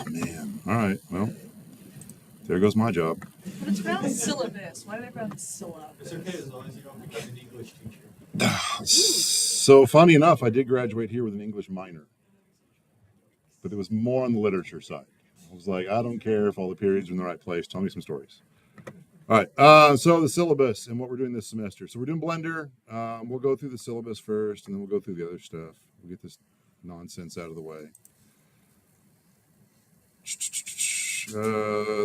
man. All right. Well, there goes my job. But it's pronounced syllabus. Why do they pronounce syllabus? It's okay as long as you don't become an English teacher. So funny enough, I did graduate here with an English minor, but it was more on the literature side. I was like, I don't care if all the periods are in the right place. Tell me some stories. All right. So the syllabus and what we're doing this semester. So we're doing Blender. We'll go through the syllabus first, and then we'll go through the other stuff. We'll get this nonsense out of the way.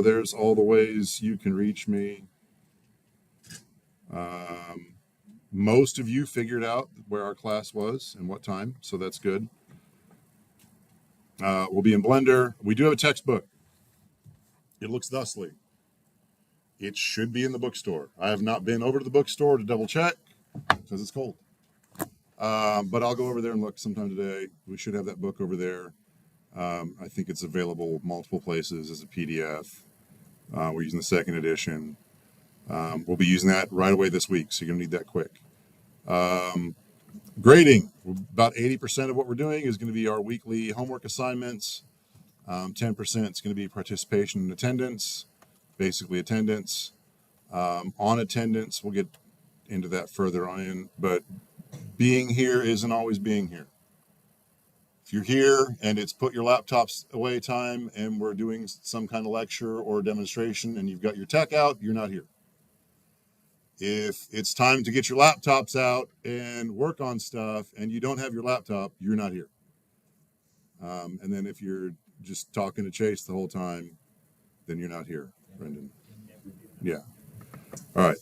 There's all the ways you can reach me. Most of you figured out where our class was and what time, so that's good. We'll be in Blender. We do have a textbook. It looks thusly. It should be in the bookstore. I have not been over to the bookstore to double check because it's cold. But I'll go over there and look sometime today. We should have that book over there. I think it's available multiple places as a PDF. We're using the second edition. We'll be using that right away this week, so you're going to need that quick. Grading. About 80% of what we're doing is going to be our weekly homework assignments. 10% is going to be participation and attendance, basically attendance. On attendance, we'll get into that further on, but being here isn't always being here. If you're here and it's put your laptops away time and we're doing some kind of lecture or demonstration and you've got your tech out, you're not here. If it's time to get your laptops out and work on stuff and you don't have your laptop, you're not here. And then if you're just talking to Chase the whole time, then you're not here, Brendan. Yeah. All right.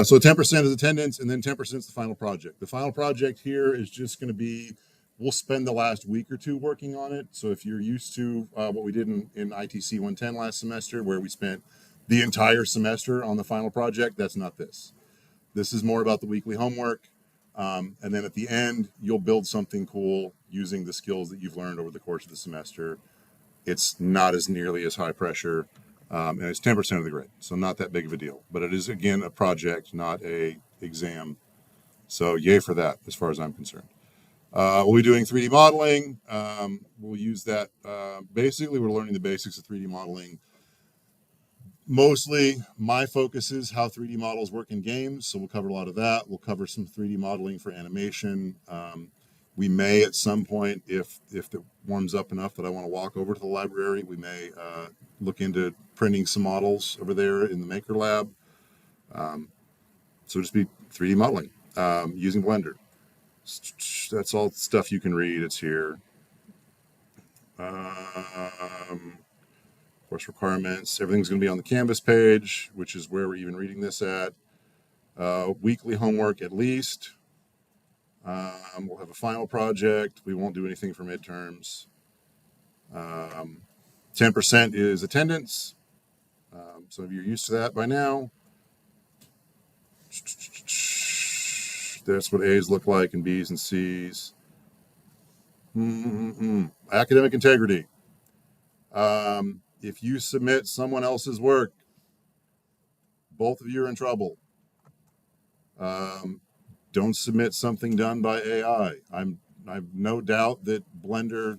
So 10% is attendance, and then 10% is the final project. The final project here is just going to be, we'll spend the last week or two working on it. So if you're used to what we did in ITC 110 last semester, where we spent the entire semester on the final project, that's not this. This is more about the weekly homework. And then at the end, you'll build something cool using the skills that you've learned over the course of the semester. It's not as nearly as high pressure, and it's 10% of the grade, so not that big of a deal. But it is, again, a project, not a exam. So yay for that, as far as I'm concerned. We'll be doing 3D modeling. We'll use that. Basically, we're learning the basics of 3D modeling. Mostly, my focus is how 3D models work in games, so we'll cover a lot of that. We'll cover some 3D modeling for animation. We may, at some point, if it warms up enough that I want to walk over to the library, we may look into printing some models over there in the Maker Lab. So just be 3D modeling using Blender. That's all stuff you can read. It's here. Course requirements. Everything's going to be on the Canvas page, which is where we're even reading this at. Weekly homework at least. We'll have a final project. We won't do anything for midterms. 10% is attendance. Some of you are used to that by now. That's what A's look like and B's and C's. Academic integrity. If you submit someone else's work, both of you are in trouble. Don't submit something done by AI. I've no doubt that Blender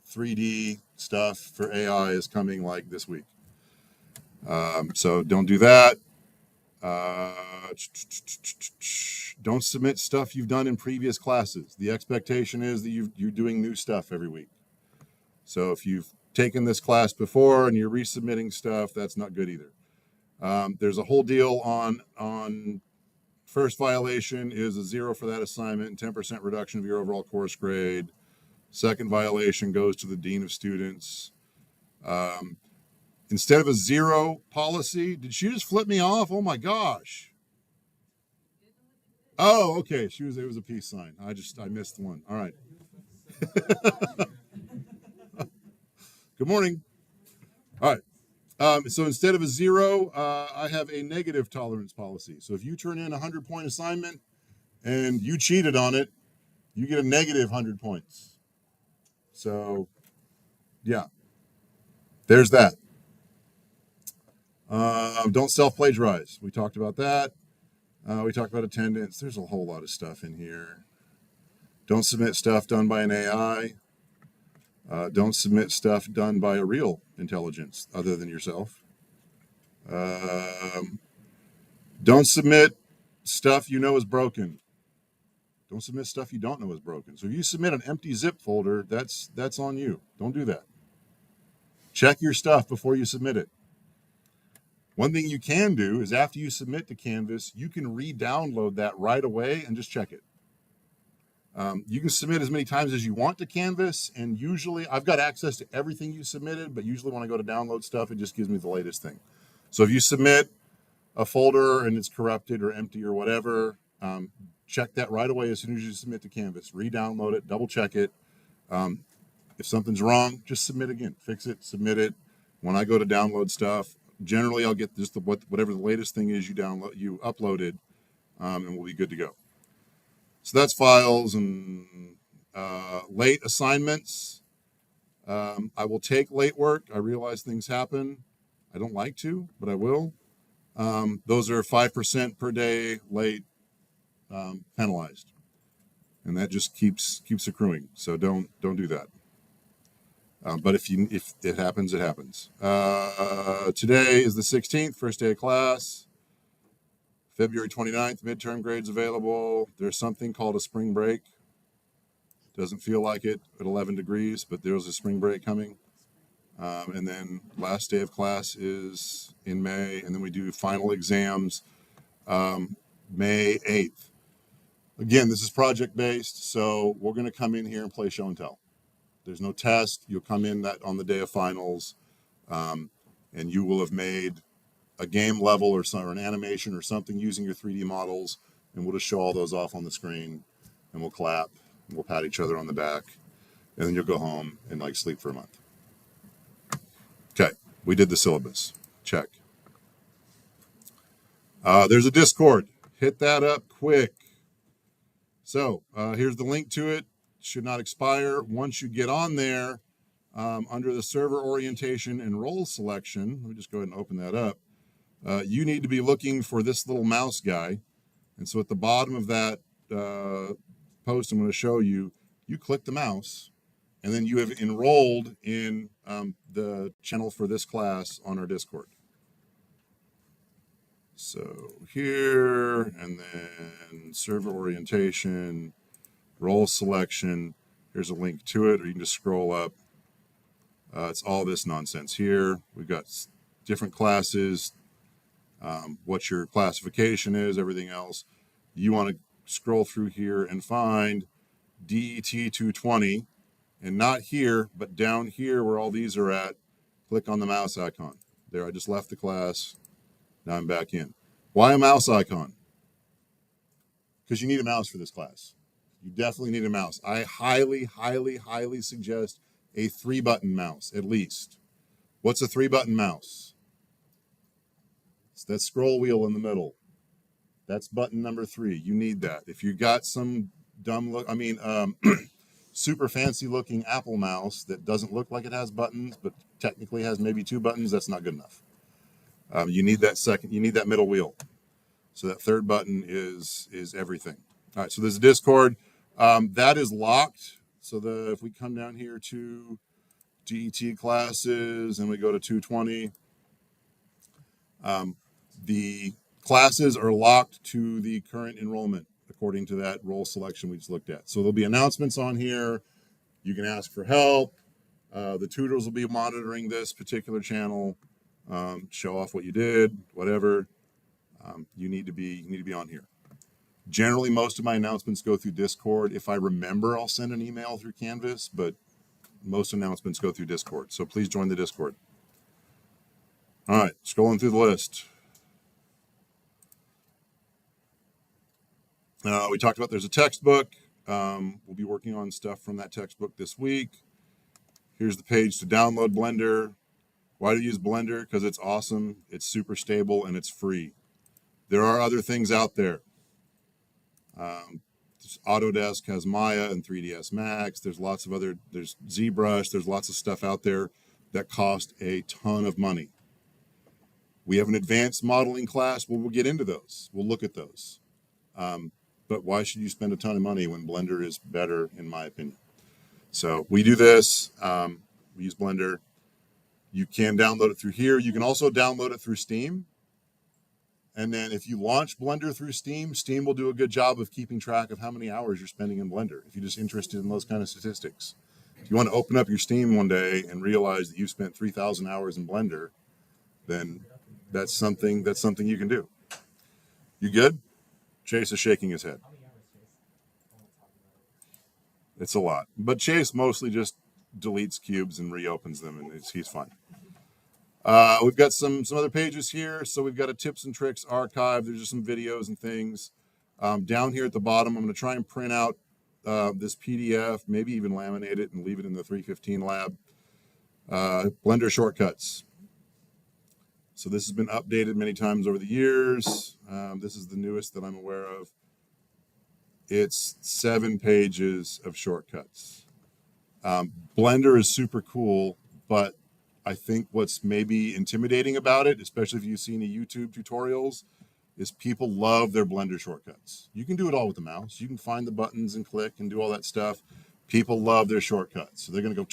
3D stuff for AI is coming like this week. So don't do that. Don't submit stuff you've done in previous classes. The expectation is that you're doing new stuff every week. So if you've taken this class before and you're resubmitting stuff, that's not good either. There's a whole deal on first violation is a 0 for that assignment, 10% reduction of your overall course grade. Second violation goes to the dean of students. Instead of a 0 policy, did she just flip me off? Oh my gosh. Oh, okay. It was a peace sign. I missed one. All right. Good morning. All right. So instead of a 0, I have a negative tolerance policy. So if you turn in a 100-point assignment and you cheated on it, you get a negative 100 points. So, yeah, there's that. Don't self-plagiarize. We talked about that. We talked about attendance. There's a whole lot of stuff in here. Don't submit stuff done by an AI. Don't submit stuff done by a real intelligence other than yourself. Don't submit stuff you know is broken. Don't submit stuff you don't know is broken. So if you submit an empty zip folder, that's on you. Don't do that. Check your stuff before you submit it. One thing you can do is after you submit to Canvas, you can re-download that right away and just check it. You can submit as many times as you want to Canvas, and usually I've got access to everything you submitted, but usually when I go to download stuff, it just gives me the latest thing. So if you submit a folder and it's corrupted or empty or whatever, check that right away as soon as you submit to Canvas. Re-download it, double check it. If something's wrong, just submit again. Fix it, submit it. When I go to download stuff, generally I'll get just whatever the latest thing is you uploaded, and we'll be good to go. So that's files and late assignments. I will take late work. I realize things happen. I don't like to, but I will. Those are 5% per day late penalized, and that just keeps accruing. So don't do that. But if it happens, it happens. Today is the 16th, first day of class. February 29th, midterm grades available. There's something called a spring break. Doesn't feel like it at 11 degrees, but there's a spring break coming. And then last day of class is in May, and then we do final exams May 8th. Again, this is project-based, so we're going to come in here and play show and tell. There's no test. You'll come in on the day of finals, and you will have made a game level or an animation or something using your 3D models, and we'll just show all those off on the screen, and we'll clap, and we'll pat each other on the back, and then you'll go home and sleep for a month. Okay, we did the syllabus. Check. There's a Discord. Hit that up quick. So here's the link to it. Should not expire. Once you get on there, under the server orientation and role selection, let me just go ahead and open that up. You need to be looking for this little mouse guy. And so at the bottom of that post I'm going to show you, you click the mouse, and then you have enrolled in the channel for this class on our Discord. So here, and then server orientation, role selection. Here's a link to it, or you can just scroll up. It's all this nonsense here. We've got different classes, what your classification is, everything else. You want to scroll through here and find DET 220, and not here, but down here where all these are at. Click on the mouse icon. There, I just left the class. Now I'm back in. Why a mouse icon? Because you need a mouse for this class. You definitely need a mouse. I highly, highly, highly suggest a 3-button mouse, at least. What's a 3-button mouse? It's that scroll wheel in the middle. That's button number 3. You need that. If you got some super fancy looking Apple mouse that doesn't look like it has buttons, but technically has maybe 2 buttons, that's not good enough. You need that middle wheel. So that 3rd button is everything. All right, so there's a Discord. That is locked. So if we come down here to DET classes and we go to 220, the classes are locked to the current enrollment according to that role selection we just looked at. So there'll be announcements on here. You can ask for help. The tutors will be monitoring this particular channel. Show off what you did, whatever. You need to be on here. Generally, most of my announcements go through Discord. If I remember, I'll send an email through Canvas, but most announcements go through Discord. So please join the Discord. All right, scrolling through the list. We talked about there's a textbook. We'll be working on stuff from that textbook this week. Here's the page to download Blender. Why do you use Blender? Because it's awesome, it's super stable, and it's free. There are other things out there. Autodesk has Maya and 3ds Max. There's lots of there's ZBrush. There's lots of stuff out there that cost a ton of money. We have an advanced modeling class where we'll get into those. We'll look at those. But why should you spend a ton of money when Blender is better, in my opinion? So we do this. We use Blender. You can download it through here. You can also download it through Steam. And then if you launch Blender through Steam, Steam will do a good job of keeping track of how many hours you're spending in Blender, if you're just interested in those kind of statistics. If you want to open up your Steam one day and realize that you've spent 3,000 hours in Blender, then that's something you can do. You good? Chase is shaking his head. It's a lot. But Chase mostly just deletes cubes and reopens them, and he's fine. We've got some other pages here. So we've got a tips and tricks archive. There's just some videos and things. Down here at the bottom, I'm going to try and print out this PDF, maybe even laminate it and leave it in the 315 lab. Blender shortcuts. So this has been updated many times over the years. This is the newest that I'm aware of. It's 7 pages of shortcuts. Blender is super cool, but I think what's maybe intimidating about it, especially if you've seen the YouTube tutorials, is people love their Blender shortcuts. You can do it all with the mouse. You can find the buttons and click and do all that stuff. People love their shortcuts. So they're going to go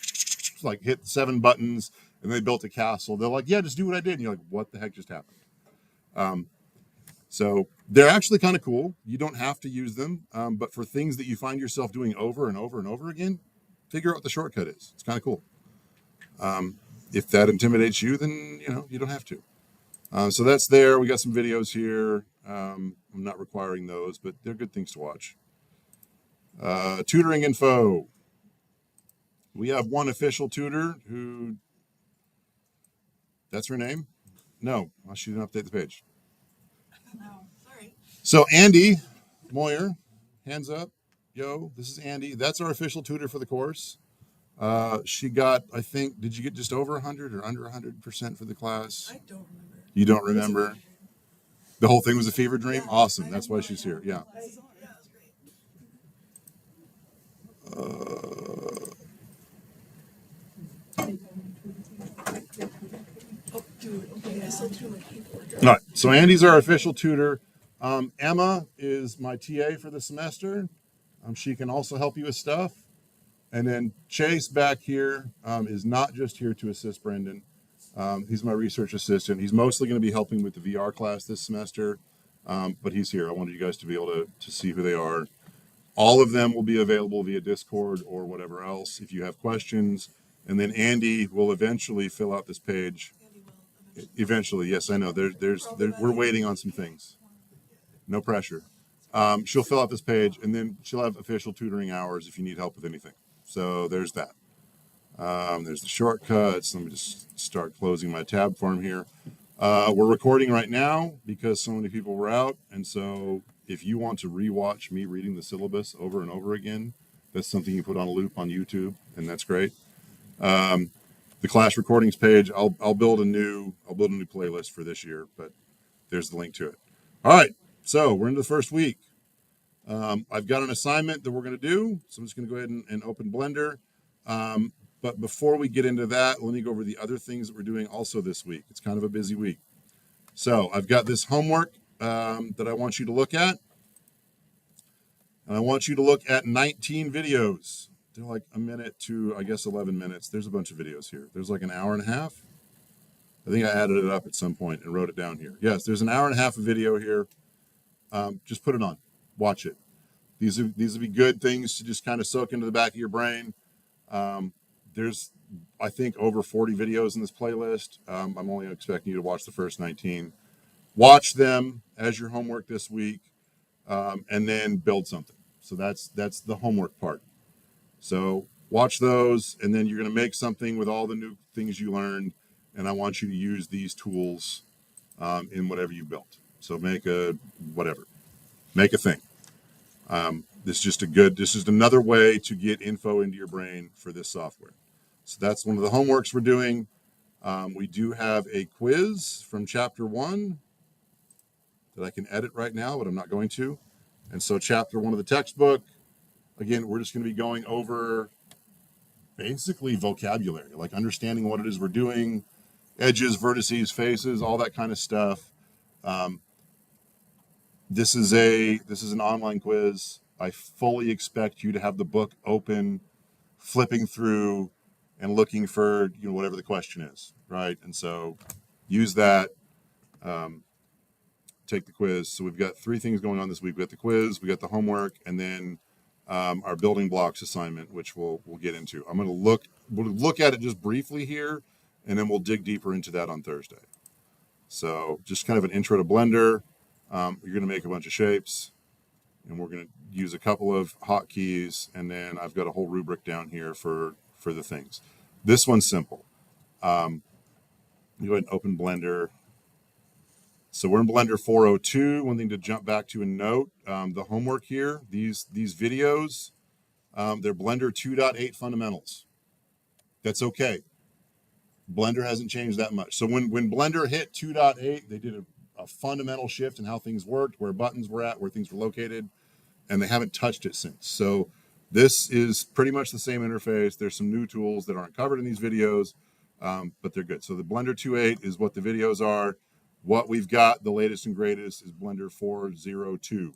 like hit 7 buttons and they built a castle. They're like, yeah, just do what I did. And you're like, what the heck just happened? So they're actually kind of cool. You don't have to use them. But for things that you find yourself doing over and over and over again, figure out what the shortcut is. It's kind of cool. If that intimidates you, then you don't have to. So that's there. We got some videos here. I'm not requiring those, but they're good things to watch. Tutoring info. We have one official tutor who, that's her name? No, she didn't update the page. No, sorry. So Andy Moyer, hands up. Yo, this is Andy. That's our official tutor for the course. She got, I think, did you get just over 100 or under 100% for the class? I don't remember. You don't remember? The whole thing was a fever dream? Awesome. That's why she's here. Yeah. Yeah, that was great. Oh, dude, okay, I sent through my keyboard. All right. So Andy's our official tutor. Emma is my TA for the semester. She can also help you with stuff. And then Chase back here is not just here to assist Brendan. He's my research assistant. He's mostly going to be helping with the VR class this semester, but he's here. I wanted you guys to be able to see who they are. All of them will be available via Discord or whatever else if you have questions. And then Andy will eventually fill out this page. Eventually, yes, I know. We're waiting on some things. No pressure. She'll fill out this page, and then she'll have official tutoring hours if you need help with anything. So there's that. There's the shortcuts. Let me just start closing my tab form here. We're recording right now because so many people were out. And so if you want to rewatch me reading the syllabus over and over again, that's something you put on a loop on YouTube, and that's great. The class recordings page, I'll build a new playlist for this year, but there's the link to it. All right, so we're into the first week. I've got an assignment that we're going to do, so I'm just going to go ahead and open Blender. But before we get into that, let me go over the other things that we're doing also this week. It's kind of a busy week. So I've got this homework that I want you to look at. And I want you to look at 19 videos. They're like a minute to, I guess, 11 minutes. There's a bunch of videos here. There's like an hour and a half. I think I added it up at some point and wrote it down here. Yes, there's an hour and a half of video here. Just put it on. Watch it. These will be good things to just kind of soak into the back of your brain. There's, I think, over 40 videos in this playlist. I'm only expecting you to watch the first 19. Watch them as your homework this week, and then build something. So that's the homework part. So watch those, and then you're going to make something with all the new things you learned, and I want you to use these tools in whatever you built. So make a thing. This is another way to get info into your brain for this software. So that's one of the homeworks we're doing. We do have a quiz from chapter 1 that I can edit right now, but I'm not going to. And so chapter 1 of the textbook, again, we're just going to be going over basically vocabulary, like understanding what it is we're doing, edges, vertices, faces, all that kind of stuff. This is an online quiz. I fully expect you to have the book open flipping through and looking for, whatever the question is, right? And so use that, take the quiz. So we've got 3 things going on this week. We got the quiz, we got the homework, and then our building blocks assignment, which we'll get into. We'll look at it just briefly here, and then we'll dig deeper into that on Thursday. So just kind of an intro to Blender. You're going to make a bunch of shapes, and we're going to use a couple of hotkeys, and then I've got a whole rubric down here for the things. This one's simple. You go ahead and open Blender. So we're in Blender 402. One thing to jump back to and note, the homework here, these videos, they're Blender 2.8 fundamentals. That's okay. Blender hasn't changed that much. So when Blender hit 2.8, they did a fundamental shift in how things worked, where buttons were at, where things were located, and they haven't touched it since. So this is pretty much the same interface. There's some new tools that aren't covered in these videos, but they're good. So the Blender 2.8 is what the videos are. What we've got, the latest and greatest, is Blender 402.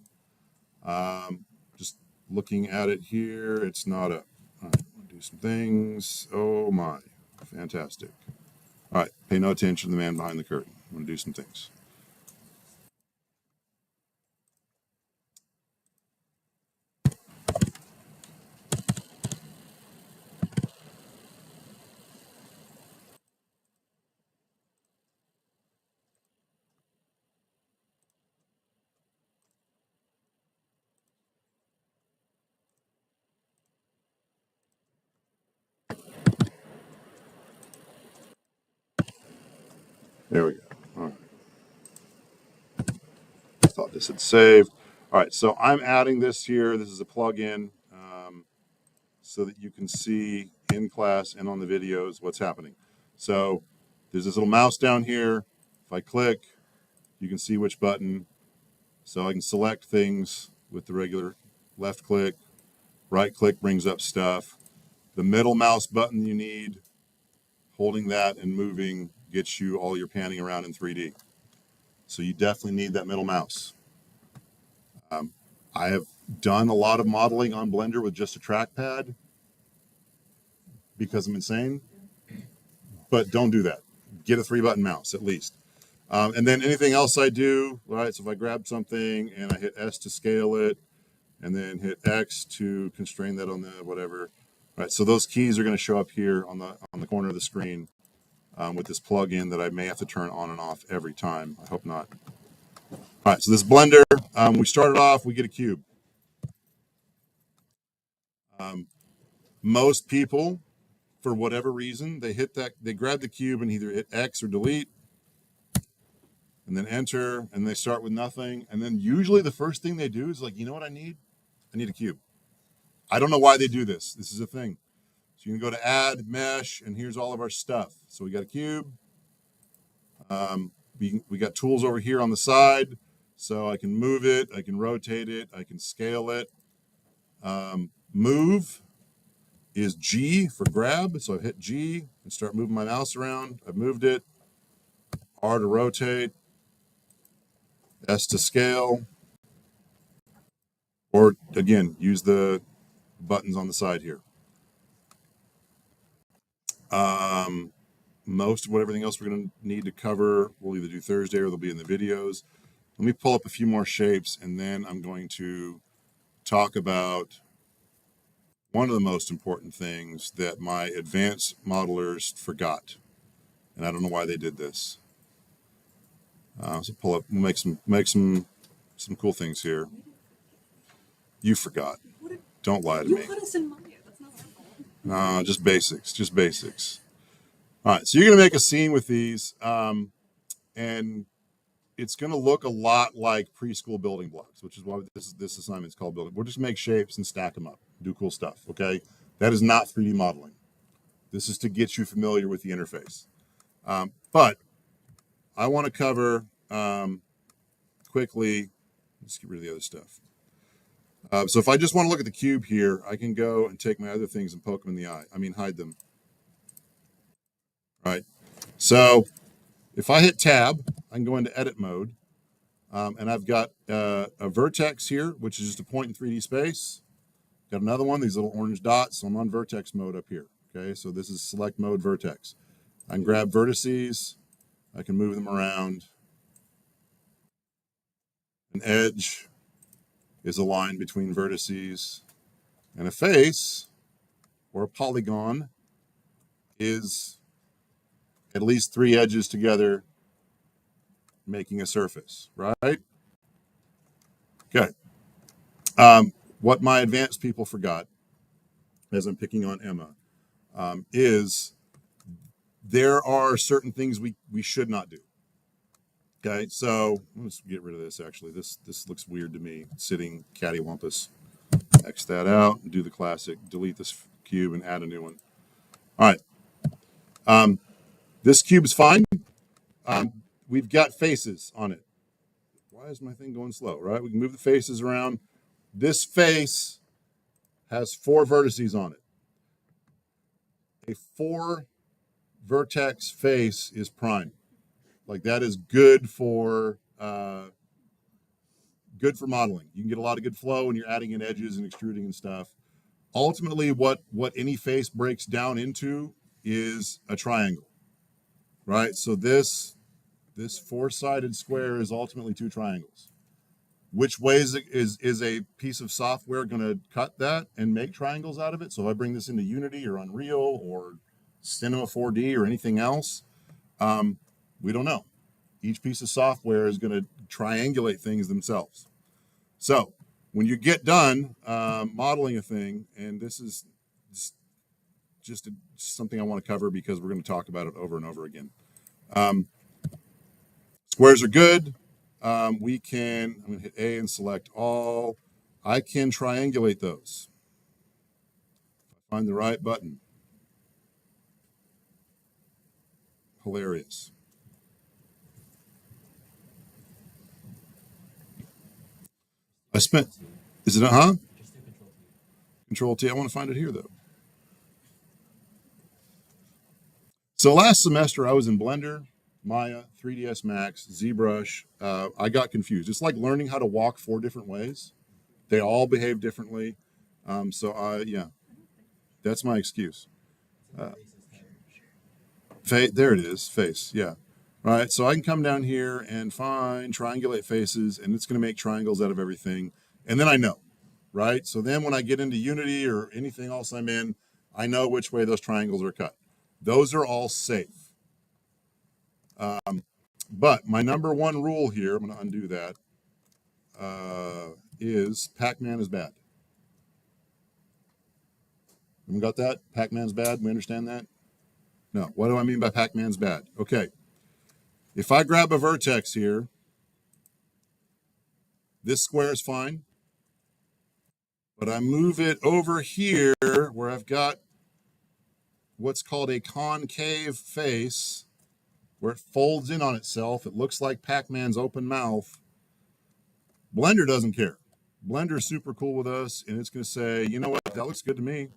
Just looking at it here, it's not up. All right, we'll do some things. Oh my, fantastic. All right, pay no attention to the man behind the curtain. I'm going to do some things. There we go. All right. I thought this had saved. All right, so I'm adding this here. This is a plugin so that you can see in class and on the videos what's happening. So there's this little mouse down here. If I click, you can see which button. So I can select things with the regular left click. Right click brings up stuff. The middle mouse button you need, holding that and moving gets you all your panning around in 3D. So you definitely need that middle mouse. I have done a lot of modeling on Blender with just a trackpad because I'm insane, but don't do that. Get a 3-button mouse at least. And then anything else I do, right? So if I grab something and I hit S to scale it, and then hit X to constrain that on the whatever. All right, so those keys are going to show up here on the corner of the screen with this plug-in that I may have to turn on and off every time. I hope not. All right, so this Blender, we started off, we get a cube. Most people, for whatever reason, they grab the cube and either hit X or delete, and then enter, and they start with nothing. And then usually the first thing they do is like, you know what I need? I need a cube. I don't know why they do this. This is a thing. So you can go to add, mesh, and here's all of our stuff. So we got a cube. We got tools over here on the side. So I can move it, I can rotate it, I can scale it. Move is G for grab. So I hit G and start moving my mouse around. I've moved it. R to rotate. S to scale. Or again, use the buttons on the side here. Most of everything else we're going to need to cover, we'll either do Thursday or they'll be in the videos. Let me pull up a few more shapes, and then I'm going to talk about one of the most important things that my advanced modelers forgot. And I don't know why they did this. So pull up, we'll make some cool things here. You forgot. Don't lie to me. You put us in Maya. That's not our fault. Just basics, just basics. All right, so you're going to make a scene with these, and it's going to look a lot like preschool building blocks, which is why this assignment is called building. We'll just make shapes and stack them up, do cool stuff, okay? That is not 3D modeling. This is to get you familiar with the interface. But I want to cover quickly, let's get rid of the other stuff. So if I just want to look at the cube here, I can go and take my other things and poke them in the eye. I mean, hide them. All right. So if I hit tab, I can go into edit mode. And I've got a vertex here, which is just a point in 3D space. Got another one, these little orange dots. So I'm on vertex mode up here. Okay, so this is select mode vertex. I can grab vertices. I can move them around. An edge is a line between vertices. And a face, or a polygon, is at least 3 edges together making a surface, right? Okay. What my advanced people forgot, as I'm picking on Emma, is there are certain things we should not do. Okay, so let's get rid of this. Actually, this looks weird to me. Sitting cattywampus. X that out and do the classic. Delete this cube and add a new one. All right. This cube is fine. We've got faces on it. Why is my thing going slow? Right, we can move the faces around. This face has 4 vertices on it. A 4 vertex face is prime. Like that is good for modeling. You can get a lot of good flow when you're adding in edges and extruding and stuff. Ultimately, what any face breaks down into is a triangle, right? So this 4-sided square is ultimately 2 triangles. Which ways is a piece of software going to cut that and make triangles out of it? So if I bring this into Unity or Unreal or Cinema 4D or anything else, we don't know. Each piece of software is going to triangulate things themselves. So when you get done modeling a thing, and this is just something I want to cover because we're going to talk about it over and over again. Squares are good. I'm going to hit A and select all. I can triangulate those. Find the right button. Hilarious. Is it, Just do Control T. Control T. I want to find it here, though. So last semester, I was in Blender, Maya, 3ds Max, ZBrush. I got confused. It's like learning how to walk 4 different ways. They all behave differently. Yeah, that's my excuse. There it is, face, yeah. Right, so I can come down here and find triangulate faces, and it's going to make triangles out of everything. And then I know, right? So then when I get into Unity or anything else I'm in, I know which way those triangles are cut. Those are all safe. But my number 1 rule here, I'm going to undo that, is Pac-Man is bad. Everyone got that? Pac-Man's bad? We understand that? No. What do I mean by Pac-Man's bad? Okay. If I grab a vertex here, this square is fine. But I move it over here where I've got what's called a concave face, where it folds in on itself. It looks like Pac-Man's open mouth. Blender doesn't care. Blender's super cool with us, and it's going to say, you know what, that looks good to me.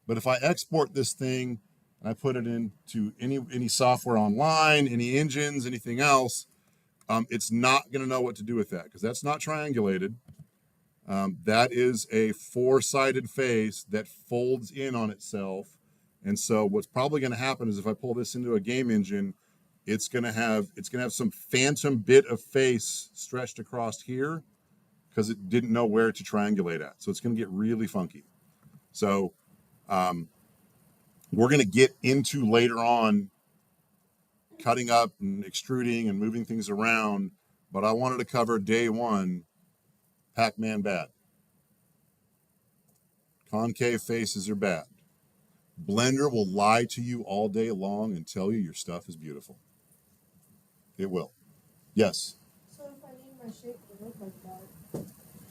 But if I export this thing and I put it into any software online, any engines, anything else, it's not going to know what to do with that because that's not triangulated. That is a 4-sided face that folds in on itself. And so what's probably going to happen is if I pull this into a game engine, it's going to have some phantom bit of face stretched across here because it didn't know where to triangulate at. So it's going to get really funky. So we're going to get into later on cutting up and extruding and moving things around, but I wanted to cover day 1, Pac-Man bad. Concave faces are bad. Blender will lie to you all day long and tell you your stuff is beautiful. It will. Yes? So if I need my shape to look like that,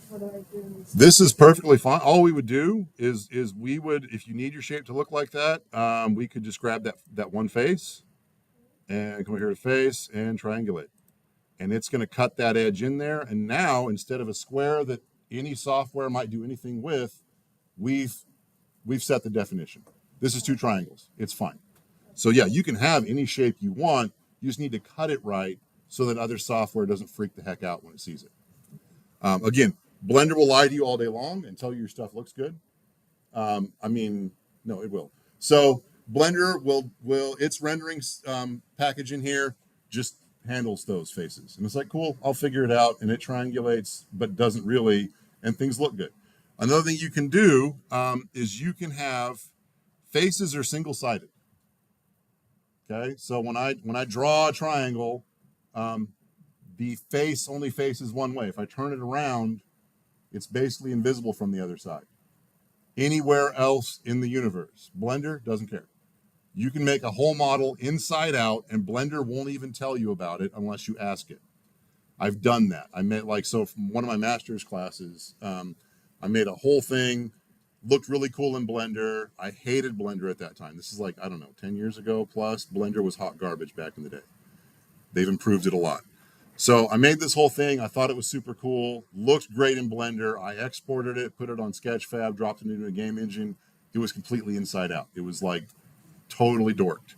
what do I do? This is perfectly fine. All we would do is we would, if you need your shape to look like that, we could just grab that one face and come over here to face and triangulate. And it's going to cut that edge in there. And now, instead of a square that any software might do anything with, we've set the definition. This is 2 triangles. It's fine. So yeah, you can have any shape you want. You just need to cut it right so that other software doesn't freak the heck out when it sees it. Again, Blender will lie to you all day long and tell you your stuff looks good. I mean, no, it will. So Blender will its rendering package in here just handles those faces, and it's like, cool, I'll figure it out, and it triangulates, but doesn't really, and things look good. Another thing you can do is you can have faces are single-sided. Okay, so when I draw a triangle, the face only faces one way. If I turn it around, it's basically invisible from the other side. Anywhere else in the universe, Blender doesn't care. You can make a whole model inside out, and Blender won't even tell you about it unless you ask it. I've done that. I made from one of my master's classes, I made a whole thing, looked really cool in Blender. I hated Blender at that time. This is 10 years ago plus. Blender was hot garbage back in the day. They've improved it a lot. So I made this whole thing. I thought it was super cool. Looked great in Blender. I exported it, put it on Sketchfab, dropped it into a game engine. It was completely inside out. It was totally dorked.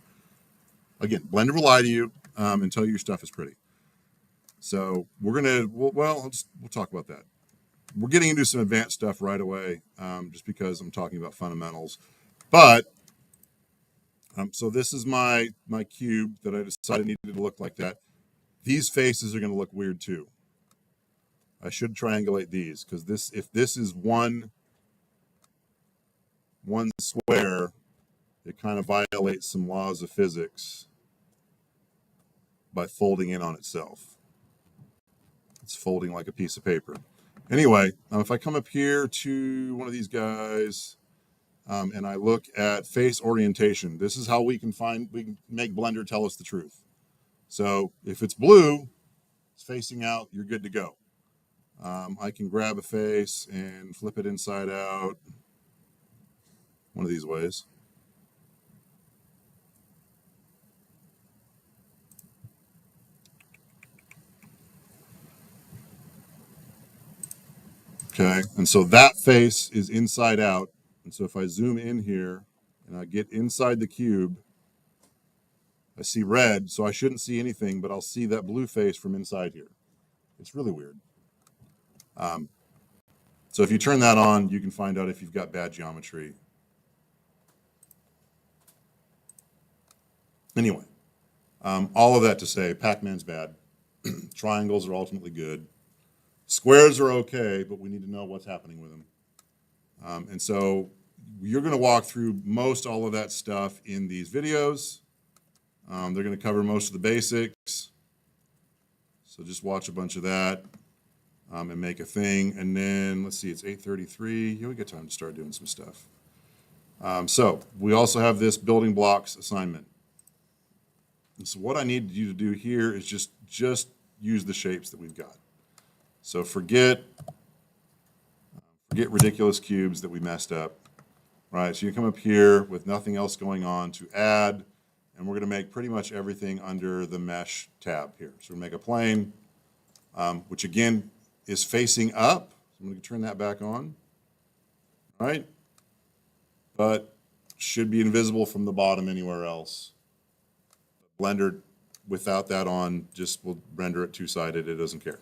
Again, Blender will lie to you and tell you your stuff is pretty. So we'll talk about that. We're getting into some advanced stuff right away, just because I'm talking about fundamentals. But so this is my cube that I decided needed to look like that. These faces are going to look weird too. I should triangulate these, because if this is one square, it kind of violates some laws of physics by folding in on itself. It's folding like a piece of paper. Anyway, if I come up here to one of these guys and I look at face orientation, this is how we can make Blender tell us the truth. So if it's blue, it's facing out, you're good to go. I can grab a face and flip it inside out one of these ways. Okay, and so that face is inside out. And so if I zoom in here and I get inside the cube, I see red, so I shouldn't see anything, but I'll see that blue face from inside here. It's really weird. So if you turn that on, you can find out if you've got bad geometry. Anyway, all of that to say, Pac-Man's bad. Triangles are ultimately good. Squares are okay, but we need to know what's happening with them. And so you're going to walk through all of that stuff in these videos. They're going to cover most of the basics. So just watch a bunch of that and make a thing. And then, let's see, it's 8:33. Yeah, we got time to start doing some stuff. So we also have this building blocks assignment. And so what I need you to do here is just use the shapes that we've got. So forget ridiculous cubes that we messed up. Right, so you come up here with nothing else going on to add, and we're going to make pretty much everything under the mesh tab here. So we're going to make a plane, which again is facing up. So I'm going to turn that back on. All right, but should be invisible from the bottom anywhere else. Blender, without that on, just will render it two-sided. It doesn't care.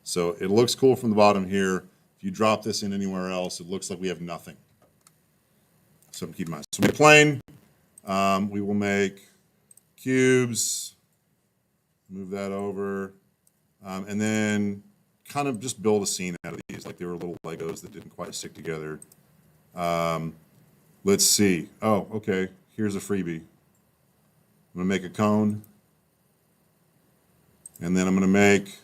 So it looks cool from the bottom here. If you drop this in anywhere else, it looks like we have nothing. So keep in mind. So we plane. We will make cubes. Move that over, and then kind of just build a scene out of these, like they were little Legos that didn't quite stick together. Let's see. Oh, okay. Here's a freebie. I'm going to make a cone, and then I'm going to make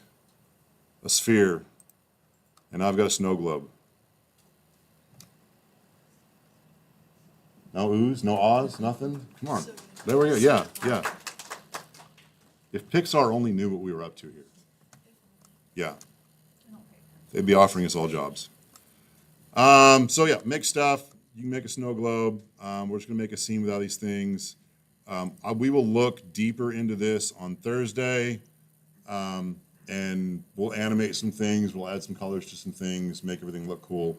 a sphere, and I've got a snow globe. No oohs, no ahs, nothing? Come on. There we go. Yeah, yeah. If Pixar only knew what we were up to here. Yeah. They'd be offering us all jobs. So yeah, make stuff. You can make a snow globe. We're just going to make a scene with all these things. We will look deeper into this on Thursday, and we'll animate some things. We'll add some colors to some things, make everything look cool.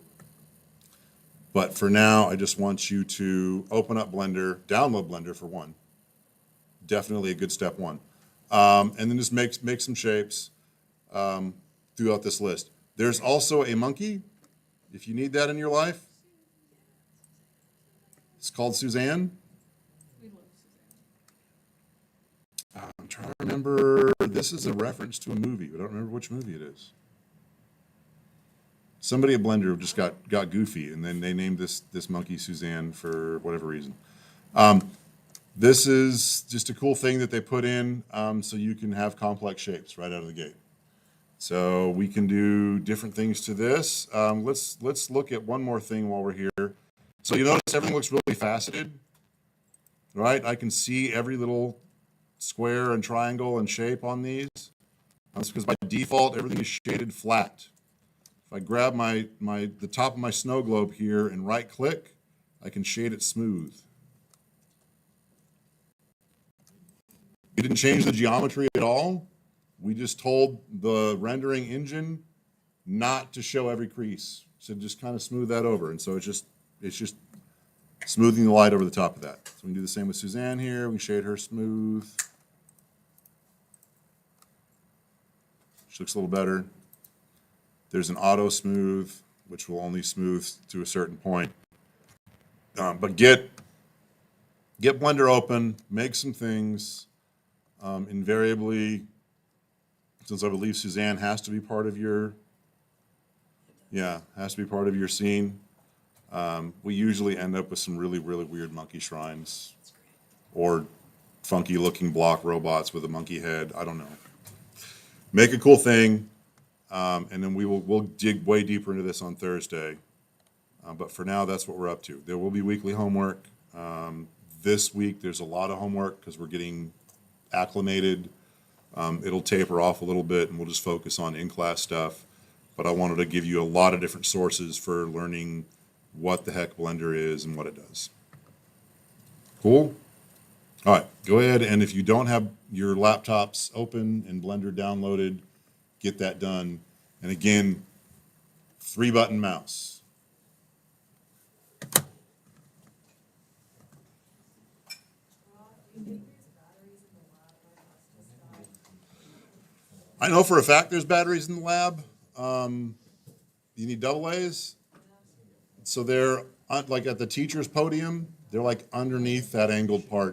But for now, I just want you to open up Blender, download Blender for one. Definitely a good step one. And then just make some shapes throughout this list. There's also a monkey, if you need that in your life. It's called Suzanne. We love Suzanne. I'm trying to remember. This is a reference to a movie, but I don't remember which movie it is. Somebody at Blender just got goofy, and then they named this monkey Suzanne for whatever reason. This is just a cool thing that they put in so you can have complex shapes right out of the gate. So we can do different things to this. Let's look at one more thing while we're here. So you notice everything looks really faceted, right? I can see every little square and triangle and shape on these. That's because by default everything is shaded flat. If I grab the top of my snow globe here and right click, I can shade it smooth. We didn't change the geometry at all. We just told the rendering engine not to show every crease. So just kind of smooth that over. And so it's just smoothing the light over the top of that. So we can do the same with Suzanne here. We can shade her smooth. She looks a little better. There's an auto smooth, which will only smooth to a certain point. But get Blender open, make some things. Invariably, since I believe Suzanne has to be part of your, scene. We usually end up with some really, really weird monkey shrines or funky looking block robots with a monkey head. I don't know. Make a cool thing. And then we'll dig way deeper into this on Thursday. But for now, that's what we're up to. There will be weekly homework. This week, there's a lot of homework because we're getting acclimated. It'll taper off a little bit, and we'll just focus on in-class stuff. But I wanted to give you a lot of different sources for learning what the heck Blender is and what it does. Cool? All right, go ahead, and if you don't have your laptops open and Blender downloaded, get that done. And again, 3-button mouse. I know for a fact there's batteries in the lab. You need AA's. So they're like at the teacher's podium, they're like underneath that angled part